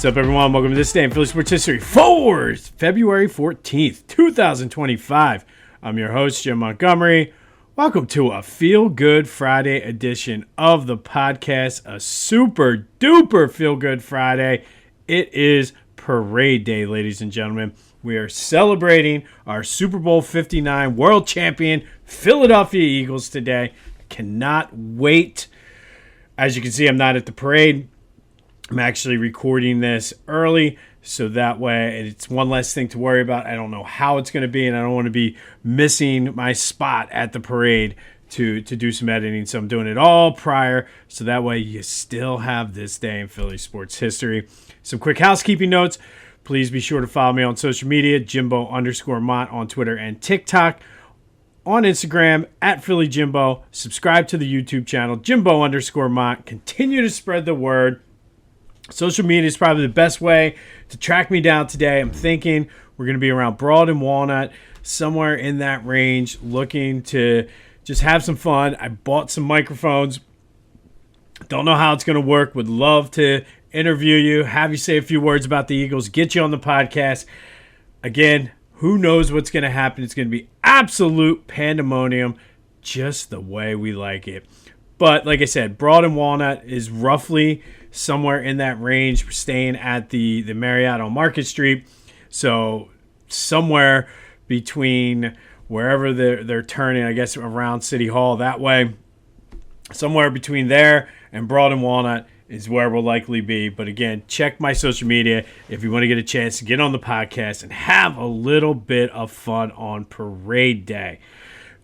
What's up, everyone? Welcome to this day in Philly Sports History for February 14th, 2025. I'm your host, Jim Montgomery. Welcome to a Feel Good Friday edition of the podcast, a super duper Feel Good Friday. It is Parade Day, ladies and gentlemen. We are celebrating our Super Bowl 59 world champion Philadelphia Eagles today. Cannot wait. As you can see, I'm not at the parade. I'm actually recording this early, so that way it's one less thing to worry about. I don't know how it's going to be, and I don't want to be missing my spot at the parade to do some editing. So I'm doing it all prior, so that way you still have this day in Philly sports history. Some quick housekeeping notes. Please be sure to follow me on social media, Jimbo_Mont on Twitter and TikTok. On Instagram, at Philly Jimbo. Subscribe to the YouTube channel, Jimbo_Mont. Continue to spread the word. Social media is probably the best way to track me down today. I'm thinking we're going to be around Broad and Walnut, somewhere in that range, looking to just have some fun. I bought some microphones. Don't know how it's going to work. Would love to interview you, have you say a few words about the Eagles, get you on the podcast. Again, who knows what's going to happen. It's going to be absolute pandemonium, just the way we like it. But like I said, Broad and Walnut is roughly somewhere in that range. We're staying at the Marriott on Market Street. So somewhere between wherever they're turning, I guess around City Hall that way. Somewhere between there and Broad and Walnut is where we'll likely be. But again, check my social media if you want to get a chance to get on the podcast and have a little bit of fun on Parade Day.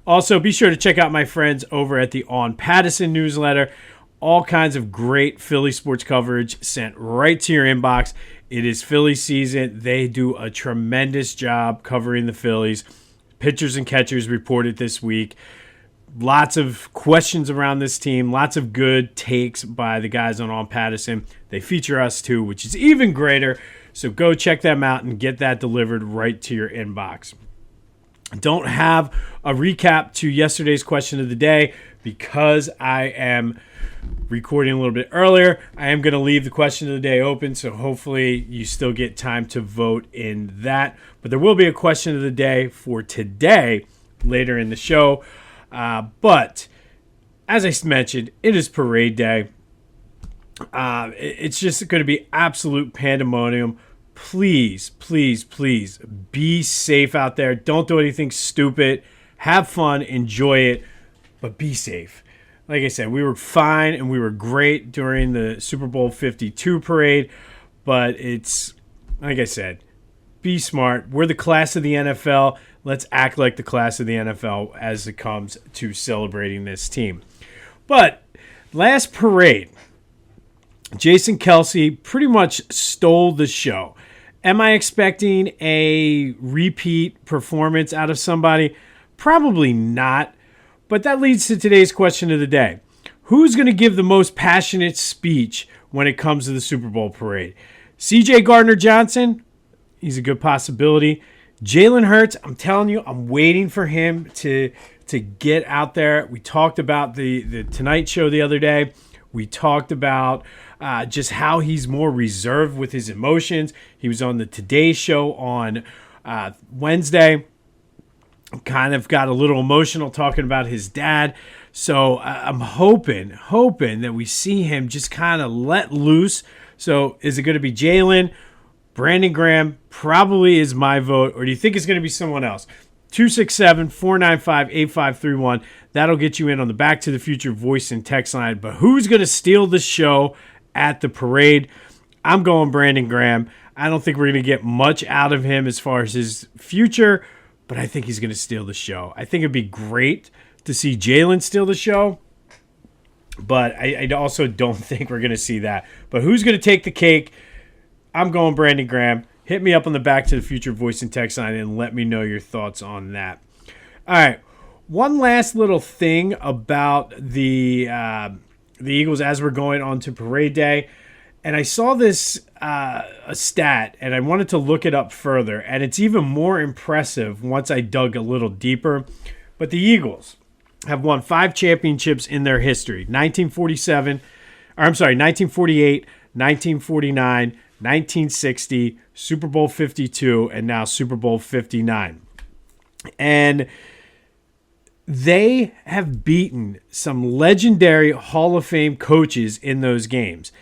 Also, be sure to check out my friends over at the On Pattison newsletter. All kinds of great Philly sports coverage sent right to your inbox. It is Philly season. They do a tremendous job covering the Phillies. Pitchers and catchers reported this week. Lots of questions around this team. Lots of good takes by the guys on Pattison. They feature us too, which is even greater. So go check them out and get that delivered right to your inbox. Don't have a recap to yesterday's question of the day because I am recording a little bit earlier. I am going to leave the question of the day open, so hopefully you still get time to vote in that. But there will be a question of the day for today later in the show. But as I mentioned, it is Parade Day. It's just going to be absolute pandemonium. Please, please, please be safe out there. Don't do anything stupid. Have fun. Enjoy it. But be safe. Like I said, we were fine and we were great during the Super Bowl 52 parade. But it's, like I said, be smart. We're the class of the NFL. Let's act like the class of the NFL as it comes to celebrating this team. But last parade, Jason Kelce pretty much stole the show. Am I expecting a repeat performance out of somebody? Probably not. But that leads to today's question of the day. Who's going to give the most passionate speech when it comes to the Super Bowl parade? C.J. Gardner-Johnson? He's a good possibility. Jalen Hurts, I'm telling you, I'm waiting for him to get out there. We talked about the Tonight Show the other day. We talked about just how he's more reserved with his emotions. He was on the Today Show on Wednesday. Kind of got a little emotional talking about his dad. So I'm hoping that we see him just kind of let loose. So is it going to be Jalen? Brandon Graham probably is my vote. Or do you think it's going to be someone else? 267-495-8531. That'll get you in on the Back to the Future voice and text line. But who's going to steal the show at the parade? I'm going Brandon Graham. I don't think we're going to get much out of him as far as his future, but I think he's going to steal the show. I think it'd be great to see Jalen steal the show, but I also don't think we're going to see that. But who's going to take the cake? I'm going Brandon Graham. Hit me up on the Back to the Future voice and text line and let me know your thoughts on that. All right. One last little thing about the Eagles as we're going on to Parade Day. And I saw this a stat, and I wanted to look it up further. And it's even more impressive once I dug a little deeper. But the Eagles have won 5 championships in their history. 1948, 1949, 1960, Super Bowl 52, and now Super Bowl 59. And they have beaten some legendary Hall of Fame coaches in those games.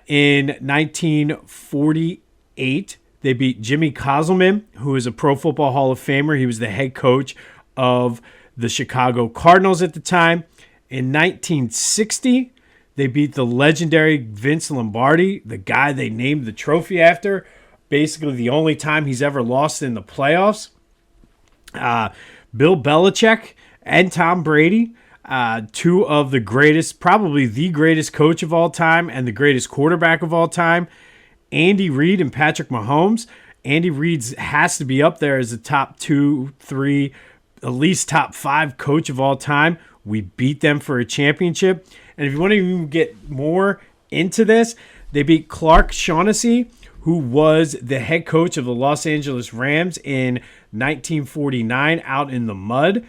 In 1948, they beat Jimmy Cosselman, who is a Pro Football Hall of Famer. He was the head coach of the Chicago Cardinals at the time. In 1960, they beat the legendary Vince Lombardi, the guy they named the trophy after. Basically, the only time he's ever lost in the playoffs. Bill Belichick and Tom Brady, two of the greatest, probably the greatest coach of all time and the greatest quarterback of all time. Andy Reid and Patrick Mahomes. Andy Reid has to be up there as a top 2, 3, at least top 5 coach of all time. We beat them for a championship. And if you want to even get more into this, they beat Clark Shaughnessy, who was the head coach of the Los Angeles Rams in 1949 out in the mud.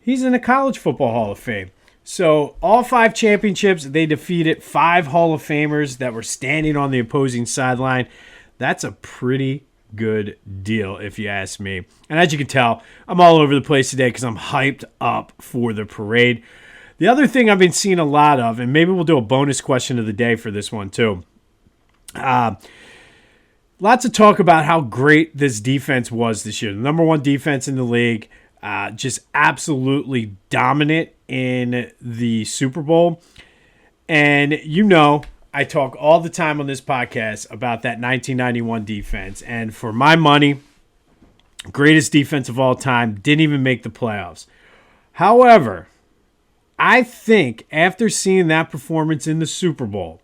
He's in the College Football Hall of Fame. So all 5 championships, they defeated 5 Hall of Famers that were standing on the opposing sideline. That's a pretty good deal, if you ask me. And as you can tell, I'm all over the place today because I'm hyped up for the parade. The other thing I've been seeing a lot of, and maybe we'll do a bonus question of the day for this one too. Lots of talk about how great this defense was this year. The number 1 defense in the league. Just absolutely dominant in the Super Bowl. And you know, I talk all the time on this podcast about that 1991 defense. And for my money, greatest defense of all time, didn't even make the playoffs. However, I think after seeing that performance in the Super Bowl,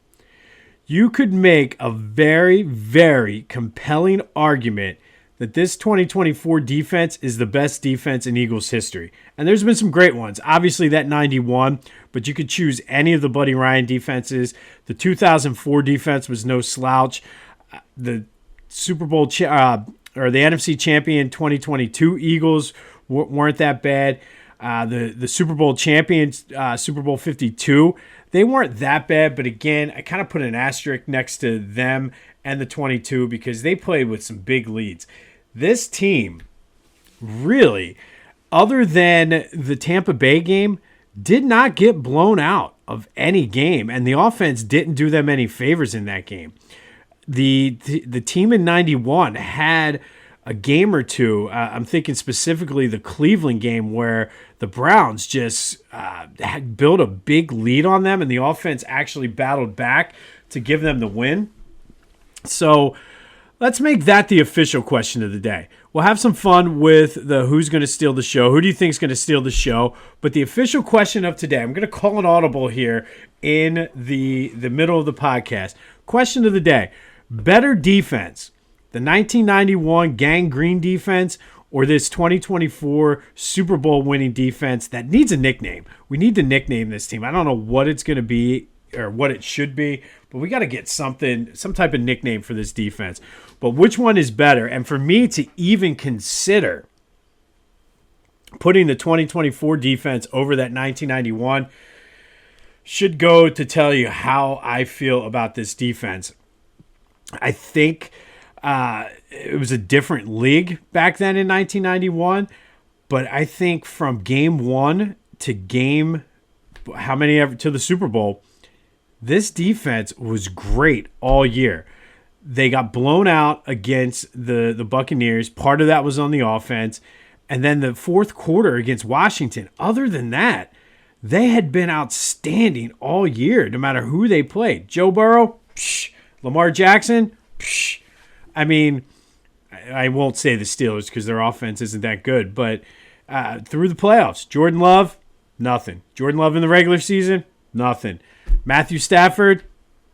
you could make a very, very compelling argument that this 2024 defense is the best defense in Eagles history. And there's been some great ones. Obviously that 91, but you could choose any of the Buddy Ryan defenses. The 2004 defense was no slouch. The Super Bowl or the NFC champion 2022 Eagles weren't that bad. The Super Bowl champions, Super Bowl 52, they weren't that bad. But again, I kind of put an asterisk next to them and the 22 because they played with some big leads. This team really, other than the Tampa Bay game, did not get blown out of any game, and the offense didn't do them any favors in that game. The team in 91 had a game or two. I'm thinking specifically the Cleveland game where the Browns just had built a big lead on them, and the offense actually battled back to give them the win. So let's make that the official question of the day. We'll have some fun with the who's going to steal the show. Who do you think is going to steal the show? But the official question of today, I'm going to call an audible here in the middle of the podcast. Question of the day, better defense, the 1991 Gang Green defense or this 2024 Super Bowl winning defense that needs a nickname? We need to nickname this team. I don't know what it's going to be or what it should be, but we got to get some type of nickname for this defense. But which one is better? And for me to even consider putting the 2024 defense over that 1991 should go to tell you how I feel about this defense. I think it was a different league back then in 1991, but I think from game 1 to to the Super Bowl, this defense was great all year. They got blown out against the Buccaneers. Part of that was on the offense. And then the fourth quarter against Washington. Other than that, they had been outstanding all year, no matter who they played. Joe Burrow, psh. Lamar Jackson, psh. I mean, I won't say the Steelers because their offense isn't that good. But through the playoffs, Jordan Love, nothing. Jordan Love in the regular season, nothing. Matthew Stafford,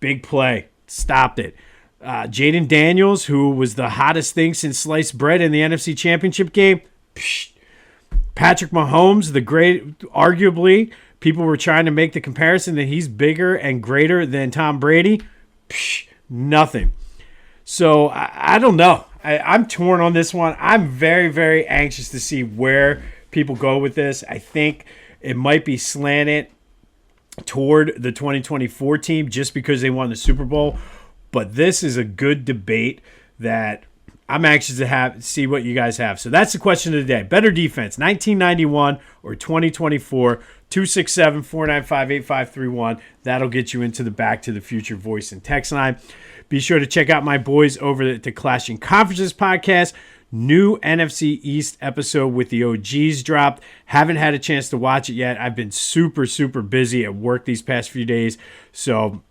big play. Stopped it. Jaden Daniels, who was the hottest thing since sliced bread in the NFC Championship game. Psh. Patrick Mahomes, the great, arguably, people were trying to make the comparison that he's bigger and greater than Tom Brady. Psh. Nothing. So I don't know. I'm torn on this one. I'm very, very anxious to see where people go with this. I think it might be slanted toward the 2024 team just because they won the Super Bowl. But this is a good debate that I'm anxious to see what you guys have. So that's the question of the day. Better defense, 1991 or 2024, 267-495-8531. That'll get you into the Back to the Future voice and text line. Be sure to check out my boys over at the Clashing Conferences podcast. New NFC East episode with the OGs dropped. Haven't had a chance to watch it yet. I've been super, super busy at work these past few days. So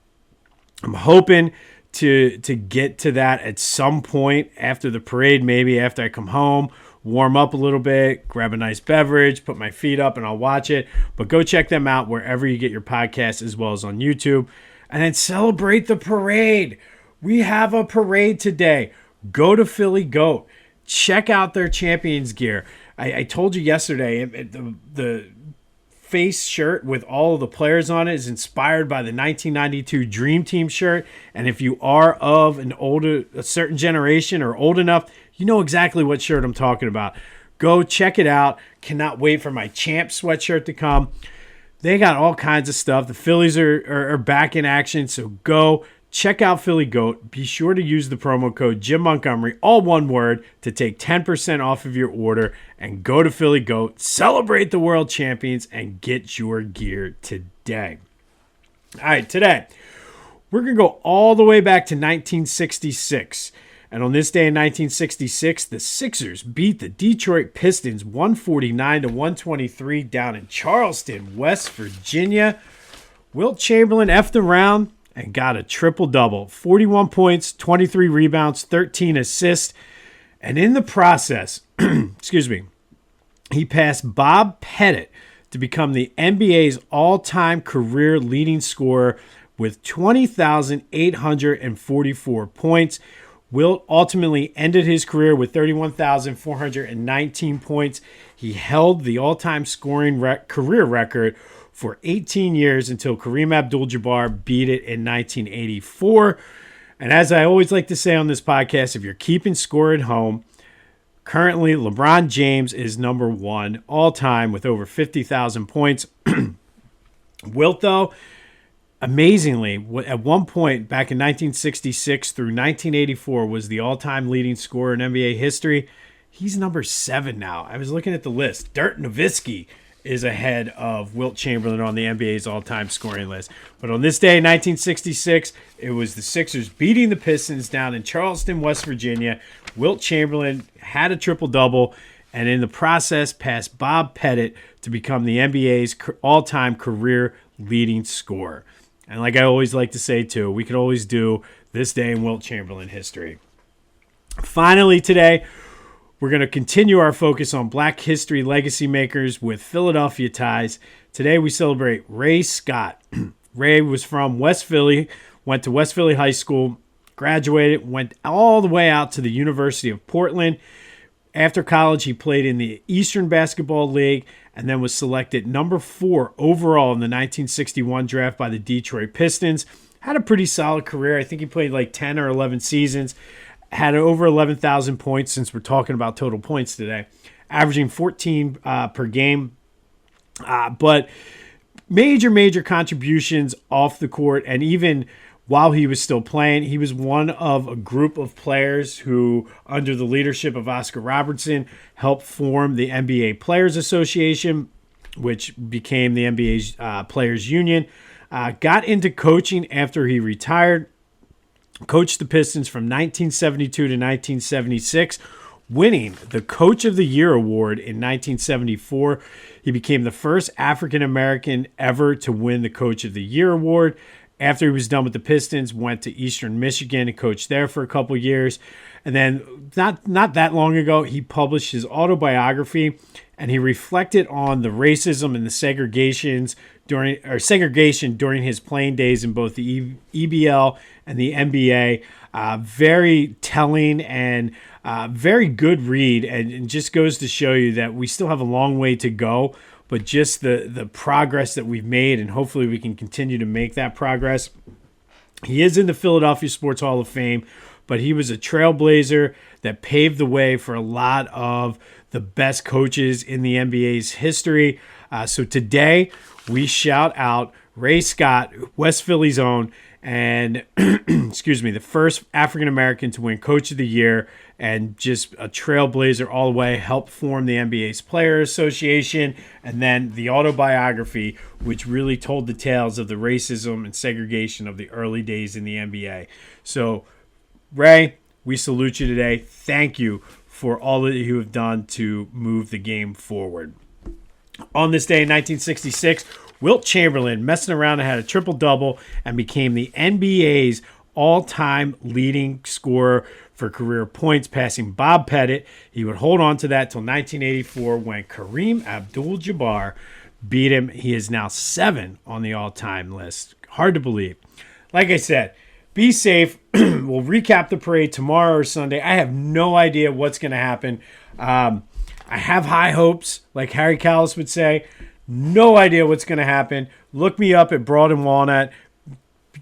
I'm hoping to get to that at some point after the parade, maybe after I come home, warm up a little bit, grab a nice beverage, put my feet up, and I'll watch it. But go check them out wherever you get your podcasts, as well as on YouTube. And then celebrate the parade. We have a parade today. Go to Philly Goat. Check out their Champions gear. I told you yesterday, the face shirt with all of the players on it is inspired by the 1992 Dream Team shirt. And if you are of a certain generation or old enough, you know exactly what shirt I'm talking about. Go check it out. Cannot wait for my Champ sweatshirt to come. They got all kinds of stuff. The Phillies are back in action, so go check out Philly Goat. Be sure to use the promo code Jim Montgomery, all one word, to take 10% off of your order. And go to Philly Goat, celebrate the world champions, and get your gear today. All right, today, we're going to go all the way back to 1966. And on this day in 1966, the Sixers beat the Detroit Pistons 149-123 down in Charleston, West Virginia. Wilt Chamberlain effed around and got a triple-double, 41 points, 23 rebounds, 13 assists. And in the process, he passed Bob Petit to become the NBA's all-time career leading scorer with 20,844 points. Wilt ultimately ended his career with 31,419 points. He held the all-time scoring career record for 18 years until Kareem Abdul-Jabbar beat it in 1984. And as I always like to say on this podcast, if you're keeping score at home, currently LeBron James is number one all time with over 50,000 points. Wilt, though, amazingly, at one point back in 1966 through 1984 was the all-time leading scorer in NBA history. He's number 7 now. I was looking at the list. Dirk Nowitzki is ahead of Wilt Chamberlain on the NBA's all-time scoring list. But on this day in 1966, it was the Sixers beating the Pistons down in Charleston, West Virginia. Wilt Chamberlain had a triple-double, and in the process passed Bob Petit to become the NBA's all-time career leading scorer. And like I always like to say, too, we could always do this day in Wilt Chamberlain history. Finally today, we're going to continue our focus on Black history legacy makers with Philadelphia ties. Today we celebrate Ray Scott. Ray was from West Philly, went to West Philly High School, graduated, went all the way out to the University of Portland. After college, he played in the Eastern Basketball League and then was selected number 4 overall in the 1961 draft by the Detroit Pistons. Had a pretty solid career. I think he played like 10 or 11 seasons. Had over 11,000 points, since we're talking about total points today, averaging 14 per game. But major contributions off the court, and even while he was still playing, he was one of a group of players who, under the leadership of Oscar Robertson, helped form the NBA Players Association, which became the NBA's Players Union. Got into coaching after he retired. Coached the Pistons from 1972 to 1976, winning the Coach of the Year award in 1974. He became the first African-American ever to win the Coach of the Year award. After he was done with the Pistons, went to Eastern Michigan and coached there for a couple years. And then not that long ago, he published his autobiography, and he reflected on the racism and the segregation during his playing days in both the EBL and the NBA. Very telling and very good read, and just goes to show you that we still have a long way to go, but just the progress that we've made, and hopefully we can continue to make that progress. He is in the Philadelphia Sports Hall of Fame, but he was a trailblazer that paved the way for a lot of the best coaches in the NBA's history. So today we shout out Ray Scott, West Philly's own, and excuse me, the first African American to win Coach of the Year, and just a trailblazer all the way, helped form the NBA's Player Association, and then the autobiography, which really told the tales of the racism and segregation of the early days in the NBA. So, Ray, we salute you today. Thank you for all that you have done to move the game forward. On this day in 1966, Wilt Chamberlain, messing around, and had a triple-double and became the NBA's all-time leading scorer for career points, passing Bob Petit. He would hold on to that till 1984 when Kareem Abdul-Jabbar beat him. He is now 7 on the all-time list. Hard to believe. Like I said, be safe. We'll recap the parade tomorrow or Sunday. I have no idea what's going to happen. I have high hopes, like Harry Callis would say. No idea what's going to happen. Look me up at Broad and Walnut.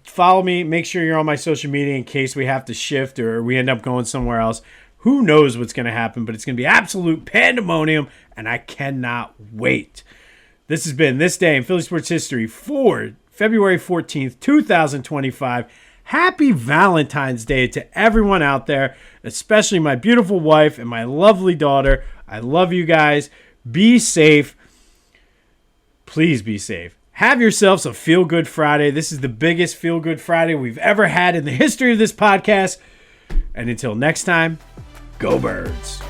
Follow me. Make sure you're on my social media in case we have to shift or we end up going somewhere else. Who knows what's going to happen, but it's going to be absolute pandemonium, and I cannot wait. This has been This Day in Philly Sports History for February 14th, 2025. Happy Valentine's Day to everyone out there, especially my beautiful wife and my lovely daughter. I love you guys. Be safe. Please be safe. Have yourselves a Feel Good Friday. This is the biggest Feel Good Friday we've ever had in the history of this podcast. And until next time, go Birds.